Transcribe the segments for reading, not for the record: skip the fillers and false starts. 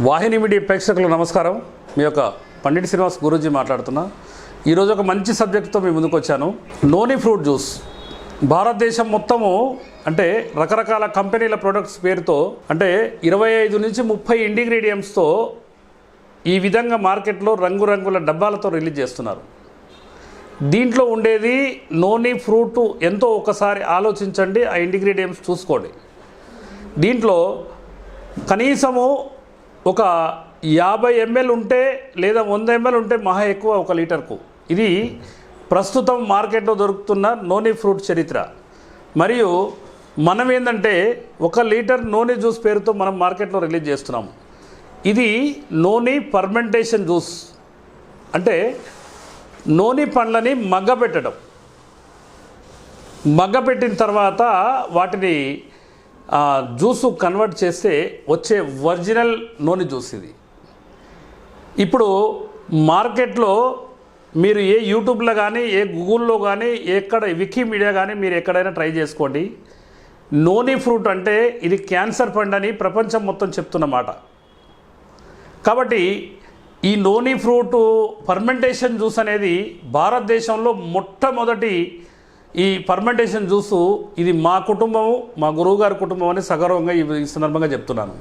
వాహిని media ప్రేక్షకులకు నమస్కారం. మీ యొక్క పండిట్ శ్రీనివాస్ గురూజీ మాట్లాడుతున్నా. ఈరోజు ఒక మంచి సబ్జెక్టుతో మీ ముందుకు వచ్చాను. నోని ఫ్రూట్ జ్యూస్ భారతదేశం మొత్తము అంటే రకరకాల కంపెనీల ప్రొడక్ట్స్ పేరుతో అంటే 25 నుంచి 30 ఇంగ్రీడియంట్స్తో ఈ విధంగా మార్కెట్లో రంగురంగుల డబ్బాలతో రిలీజ్ చేస్తున్నారు. దీంట్లో ఉండేది నోని ఫ్రూట్ ఎంతో ఒకసారి ఆలోచించండి, ఆ ఇంగ్రీడియంట్స్ చూసుకోండి. దీంట్లో కనీసము ఒక 50 ml ఉంటే లేదా 100 ml ఉంటే మహా ఎక్కువ 1 లీటర్కు. ఇది ప్రస్తుతం మార్కెట్లో దొరుకుతున్న నోని ఫ్రూట్ చరిత్ర. మరియు మనం ఏంటంటే 1 లీటర్ నోని జ్యూస్ పేరుతో మనం మార్కెట్లో రిలీజ్ చేస్తున్నాము. ఇది నోని ఫర్మెంటేషన్ జ్యూస్ అంటే నోని పండ్లని మగ్గపెట్టిన తర్వాత వాటిని జ్యూసు కన్వర్ట్ చేస్తే వచ్చే ఒరిజినల్ నూనె జ్యూస్ ఇది. ఇప్పుడు మార్కెట్లో మీరు ఏ యూట్యూబ్లో కానీ ఏ గూగుల్లో కానీ ఎక్కడ వికీమీడియా కానీ మీరు ఎక్కడైనా ట్రై చేసుకోండి. నోని ఫ్రూట్ అంటే ఇది క్యాన్సర్ పండు అని ప్రపంచం మొత్తం చెప్తున్నమాట. కాబట్టి ఈ నోని ఫ్రూట్ ఫర్మెంటేషన్ జ్యూస్ అనేది భారతదేశంలో మొట్టమొదటి ఈ ఫర్మెంటేషన్ జ్యూసు ఇది మా కుటుంబము, మా గురువుగారి కుటుంబం అని సగర్వంగా ఈ సందర్భంగా చెప్తున్నాను.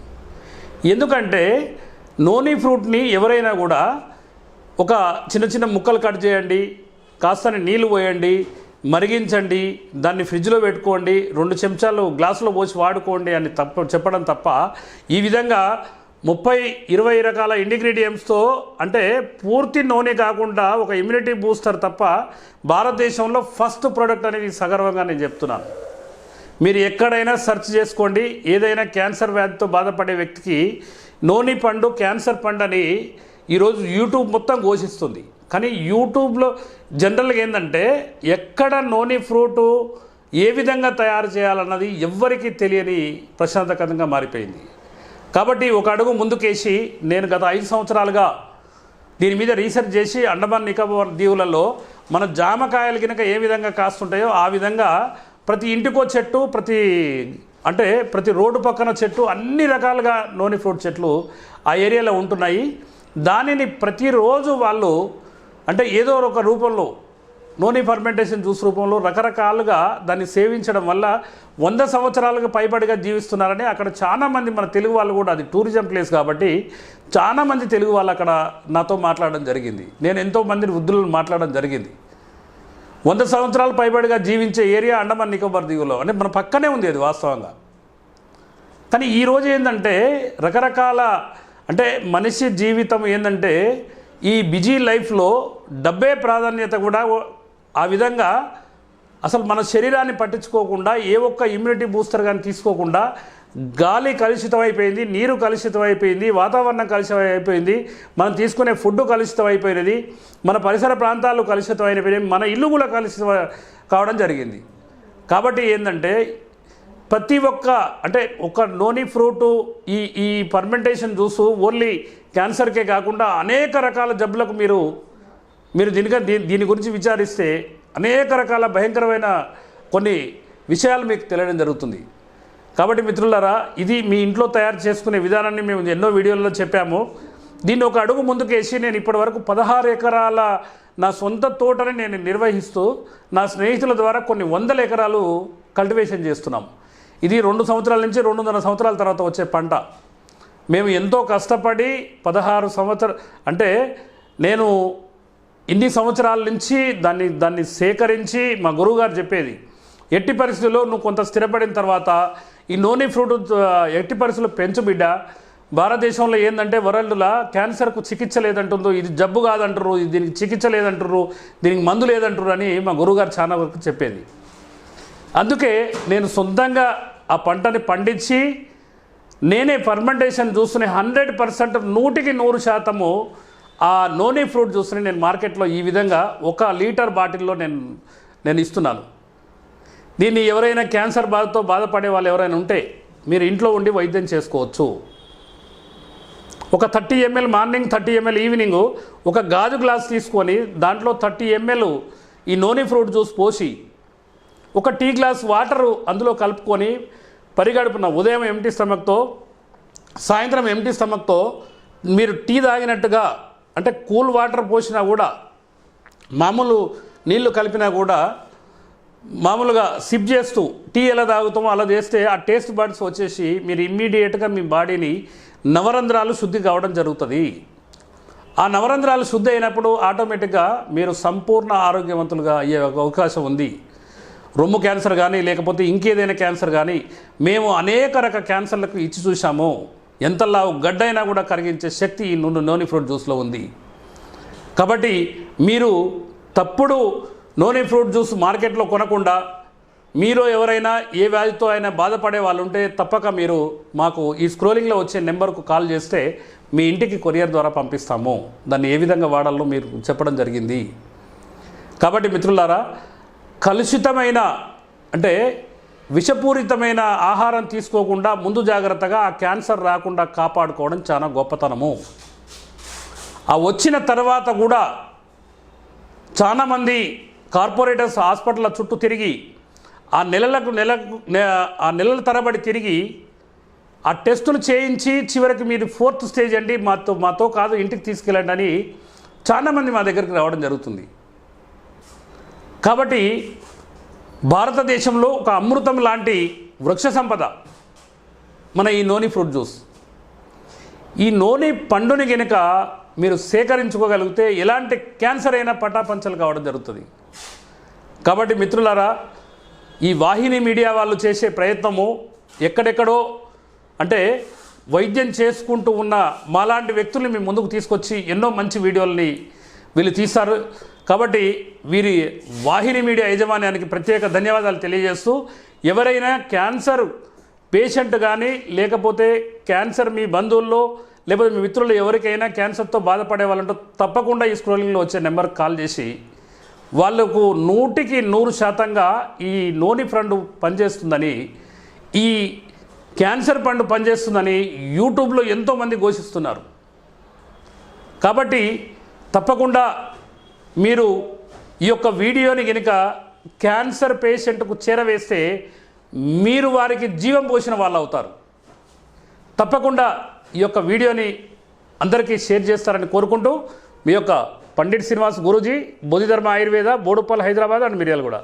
ఎందుకంటే నోని ఫ్రూట్ని ఎవరైనా కూడా ఒక చిన్న చిన్న ముక్కలు కట్ చేయండి, కాస్త నీళ్ళు పోయండి, మరిగించండి, దాన్ని ఫ్రిడ్జ్లో పెట్టుకోండి, 2 చెంచాలు గ్లాసులో పోసి వాడుకోండి అని చెప్పడం తప్ప ఈ విధంగా 30-20 రకాల ఇంగ్రీడియంట్స్తో అంటే పూర్తి నూనె కాకుండా ఒక ఇమ్యూనిటీ బూస్టర్ తప్ప భారతదేశంలో ఫస్ట్ ప్రోడక్ట్ అనేది సగర్వంగా నేను చెప్తున్నాను. మీరు ఎక్కడైనా సెర్చ్ చేసుకోండి, ఏదైనా క్యాన్సర్ వ్యాధితో బాధపడే వ్యక్తికి నోని పండు క్యాన్సర్ పండు అని ఈరోజు యూట్యూబ్ మొత్తం ఘోషిస్తుంది. కానీ యూట్యూబ్లో జనరల్గా ఏంటంటే ఎక్కడ నోని ఫ్రూటు ఏ విధంగా తయారు చేయాలన్నది ఎవ్వరికీ తెలియని ప్రశాంతకంగా మారిపోయింది. కాబట్టి ఒక అడుగు ముందుకేసి నేను గత 5 సంవత్సరాలుగా దీని మీద రీసెర్చ్ చేసి అండమాన్ నికోబార్ దీవులలో మన జామకాయలు కనుక ఏ విధంగా కాస్తుంటాయో ఆ విధంగా ప్రతి ఇంటికో చెట్టు, ప్రతి రోడ్డు పక్కన చెట్టు, అన్ని రకాలుగా నోని ఫ్రూట్ చెట్లు ఆ ఏరియాలో ఉంటున్నాయి. దానిని ప్రతిరోజు వాళ్ళు అంటే ఏదో ఒక రూపంలో నోని ఫర్మెంటేషన్ జ్యూస్ రూపంలో రకరకాలుగా దాన్ని సేవించడం వల్ల 100 సంవత్సరాలుగా పైబడిగా జీవిస్తున్నారని అక్కడ చాలామంది మన తెలుగు వాళ్ళు కూడా, అది టూరిజం ప్లేస్ కాబట్టి చాలామంది తెలుగు వాళ్ళు అక్కడ నాతో మాట్లాడడం జరిగింది. నేను ఎంతోమంది వృద్ధులను మాట్లాడడం జరిగింది. 100 సంవత్సరాలు పైబడిగా జీవించే ఏరియా అండమాన్ నికోబార్ దీవులో అంటే మన పక్కనే ఉంది అది వాస్తవంగా. కానీ ఈరోజు ఏంటంటే రకరకాల అంటే మనిషి జీవితం ఏంటంటే ఈ బిజీ లైఫ్లో డబ్బే ప్రాధాన్యత కూడా ఆ విధంగా అసలు మన శరీరాన్ని పట్టించుకోకుండా ఏ ఒక్క ఇమ్యూనిటీ బూస్టర్ కానీ తీసుకోకుండా గాలి కలుషితం అయిపోయింది, నీరు కలుషితం అయిపోయింది, వాతావరణం కలుషితం అయిపోయింది, మనం తీసుకునే ఫుడ్ కలుషితం అయిపోయినది, మన పరిసర ప్రాంతాలు కలుషితం అయిపోయినాయి, మన ఇల్లు కూడా కలుషితం కావడం జరిగింది. కాబట్టి ఏంటంటే ప్రతి ఒక్క అంటే ఒక నోని ఫ్రూటు ఈ ఫర్మెంటేషన్ జ్యూసు ఓన్లీ క్యాన్సర్కే కాకుండా అనేక రకాల జబ్బులకు మీరు దీని గురించి విచారిస్తే అనేక రకాల భయంకరమైన కొన్ని విషయాలు మీకు తెలియడం జరుగుతుంది. కాబట్టి మిత్రులారా, ఇది మీ ఇంట్లో తయారు చేసుకునే విధానాన్ని మేము ఎన్నో వీడియోల్లో చెప్పాము. దీన్ని ఒక అడుగు ముందుకేసి నేను ఇప్పటివరకు 16 ఎకరాల నా సొంత తోటని నేను నిర్వహిస్తూ నా స్నేహితుల ద్వారా కొన్ని 100 ఎకరాలు కల్టివేషన్ చేస్తున్నాం. ఇది 2 సంవత్సరాల నుంచి 2.5 సంవత్సరాల తర్వాత వచ్చే పంట. మేము ఎంతో కష్టపడి 16 సంవత్సరాలు అంటే నేను ఇన్ని సంవత్సరాల నుంచి దాన్ని సేకరించి మా గురువుగారు చెప్పేది ఎట్టి పరిస్థితుల్లో నువ్వు కొంత స్థిరపడిన తర్వాత ఈ నోని ఫ్రూట్ ఎట్టి పరిస్థితుల్లో పెంచు బిడ్డ. భారతదేశంలో ఏంటంటే వరల్డ్లో క్యాన్సర్కు చికిత్స లేదంటున్నారు, ఇది జబ్బు కాదంటారు, దీనికి చికిత్స లేదంటారు, దీనికి మందు లేదంటారు అని మా గురువుగారు చాలా వరకు చెప్పేది. అందుకే నేను సొంతంగా ఆ పంటని పండించి నేనే ఫర్మెంటేషన్ జ్యూస్ని 100% 100% ఆ నోని ఫ్రూట్ జ్యూస్ని నేను మార్కెట్లో ఈ విధంగా 1 లీటర్ బాటిల్లో నేను ఇస్తున్నాను. దీన్ని ఎవరైనా క్యాన్సర్ బాధతో బాధపడే వాళ్ళు ఎవరైనా ఉంటే మీరు ఇంట్లో ఉండి వైద్యం చేసుకోవచ్చు. ఒక 30 ml మార్నింగ్, 30 ml ఈవినింగ్ ఒక గాజు గ్లాస్ తీసుకొని దాంట్లో 30 ml ఈ నోని ఫ్రూట్ జ్యూస్ పోసి 1 టీ గ్లాస్ వాటరు అందులో కలుపుకొని పరిగడుపున ఉదయం ఎంటీ స్టమక్తో సాయంత్రం ఎంటీ స్టమక్తో మీరు టీ తాగినట్టుగా, అంటే కూల్ వాటర్ పోసినా కూడా, మామూలు నీళ్లు కలిపినా కూడా మామూలుగా సిప్ చేస్తూ టీ ఎలా తాగుతామో అలా చేస్తే ఆ టేస్ట్ బడ్స్ వచ్చేసి మీరు ఇమ్మీడియట్గా మీ బాడీని నవరంధ్రాలు శుద్ధి కావడం జరుగుతుంది. ఆ నవరంధ్రాలు శుద్ధి అయినప్పుడు ఆటోమేటిక్గా మీరు సంపూర్ణ ఆరోగ్యవంతులుగా అయ్యే అవకాశం ఉంది. రొమ్ము క్యాన్సర్ కానీ లేకపోతే ఇంకేదైనా క్యాన్సర్ కానీ మేము అనేక రకాల క్యాన్సర్లకు ఇచ్చి చూసాము. ఎంతలా గడ్డైనా కూడా కరిగించే శక్తి ఈ నోని ఫ్రూట్ జ్యూస్లో ఉంది. కాబట్టి మీరు తప్పుడు నోని ఫ్రూట్ జ్యూస్ మార్కెట్లో కొనకుండా, మీరు ఎవరైనా ఏ వ్యాధితో అయినా బాధపడే వాళ్ళు ఉంటే తప్పక మీరు మాకు ఈ స్క్రోలింగ్లో వచ్చే నెంబర్కు కాల్ చేస్తే మీ ఇంటికి కొరియర్ ద్వారా పంపిస్తాము. దాన్ని ఏ విధంగా వాడాలో మీరు చెప్పడం జరిగింది. కాబట్టి మిత్రులారా, కలుషితమైన అంటే విషపూరితమైన ఆహారం తీసుకోకుండా ముందు జాగ్రత్తగా ఆ క్యాన్సర్ రాకుండా కాపాడుకోవడం చాలా గొప్పతనము. ఆ వచ్చిన తర్వాత కూడా చాలామంది కార్పొరేటర్స్ హాస్పిటల్ చుట్టూ తిరిగి ఆ నెలల తరబడి తిరిగి ఆ టెస్టులు చేయించి చివరికి మీరు 4th స్టేజ్ అండి, మాతో కాదు ఇంటికి తీసుకెళ్ళండి అని చాలామంది మా దగ్గరికి రావడం జరుగుతుంది. కాబట్టి భారతదేశంలో ఒక అమృతం లాంటి వృక్ష సంపద మన ఈ నోని ఫ్రూట్ జ్యూస్. ఈ నోని పండుని కనుక మీరు సేకరించుకోగలిగితే ఎలాంటి క్యాన్సర్ అయినా పటాపంచలు కావడం జరుగుతుంది. కాబట్టి మిత్రులారా, ఈ వాహిని మీడియా వాళ్ళు చేసే ప్రయత్నము ఎక్కడెక్కడో అంటే వైద్యం చేసుకుంటూ ఉన్న మాలాంటి వ్యక్తుల్ని మీ ముందుకు తీసుకొచ్చి ఎన్నో మంచి వీడియోల్ని వీళ్ళు తీస్తారు. కాబట్టి వీరి వాహిని మీడియా యాజమాన్యానికి ప్రత్యేక ధన్యవాదాలు తెలియజేస్తూ, ఎవరైనా క్యాన్సర్ పేషెంట్ కానీ లేకపోతే క్యాన్సర్ మీ బంధువుల్లో లేకపోతే మీ మిత్రులు ఎవరికైనా క్యాన్సర్తో బాధపడే వాళ్ళంటూ తప్పకుండా ఈ స్క్రోలింగ్లో వచ్చే నెంబర్కి కాల్ చేసి వాళ్ళకు 100% ఈ నోని పండు పనిచేస్తుందని, ఈ క్యాన్సర్ పండు పనిచేస్తుందని యూట్యూబ్లో ఎంతోమంది ఘోషిస్తున్నారు. కాబట్టి తప్పకుండా మీరు ఈ యొక్క వీడియోని కనుక క్యాన్సర్ పేషెంట్కు చేరవేస్తే మీరు వారికి జీవం పోసిన వాళ్ళు అవుతారు. తప్పకుండా ఈ యొక్క వీడియోని అందరికీ షేర్ చేస్తారని కోరుకుంటూ, మీ యొక్క పండిట్ శ్రీనివాస్ గురూజీ, బోధిధర్మ ఆయుర్వేద, బోడుప్పల్, హైదరాబాద్ అండ్ మిర్యాలగూడ.